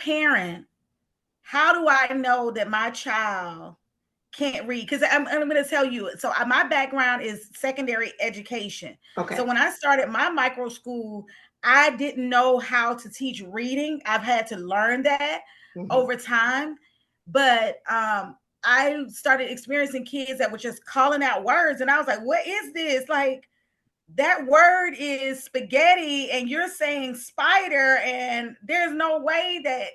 parent, how do I know that my child can't read? Because I'm going to tell you. So my background is secondary education. Okay. So when I started my micro school, I didn't know how to teach reading. I've had to learn that Mm-hmm. over time. But I started experiencing kids that were just calling out words. And I was like, what is this? Like, that word is spaghetti and you're saying spider, and there's no way that,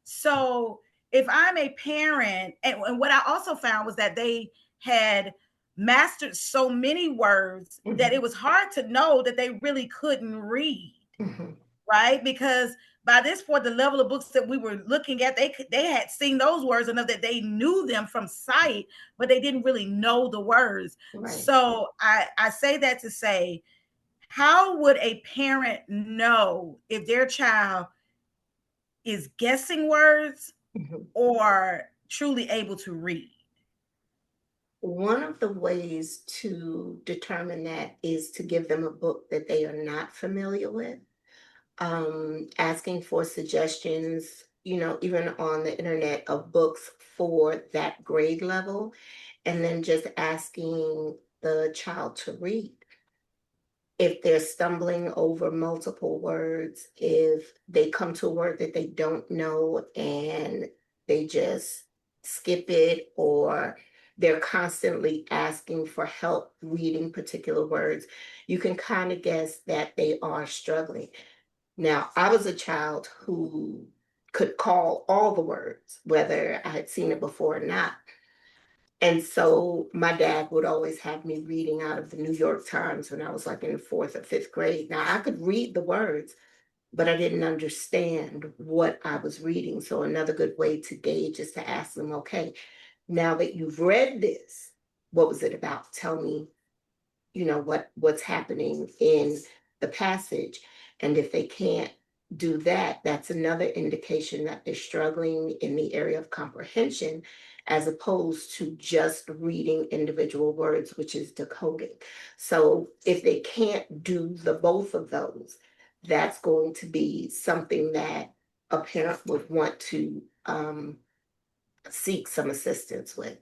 so if I'm a parent, and what I also found was that they had mastered so many words that Mm-hmm. it was hard to know that they really couldn't read, Mm-hmm. right? Because by this point, the level of books that we were looking at, they had seen those words enough that they knew them from sight, but they didn't really know the words. Right. So I say that to say, how would a parent know if their child is guessing words Mm-hmm. or truly able to read? One of the ways to determine that is to give them a book that they are not familiar with. Asking for suggestions, even on the internet of books for that grade level, and then just asking the child to read. If they're stumbling over multiple words, if they come to a word that they don't know and they just skip it, or they're constantly asking for help reading particular words, you can kind of guess that they are struggling. Now, I was a child who could call all the words, whether I had seen it before or not. And so my dad would always have me reading out of the New York Times when I was like in the fourth or fifth grade. Now, I could read the words, but I didn't understand what I was reading. So, another good way to gauge is to ask them, okay, now that you've read this, what was it about? Tell me, what's happening in the passage. And if they can't do that, that's another indication that they're struggling in the area of comprehension, as opposed to just reading individual words, which is decoding. So if they can't do the both of those, that's going to be something that a parent would want to seek some assistance with.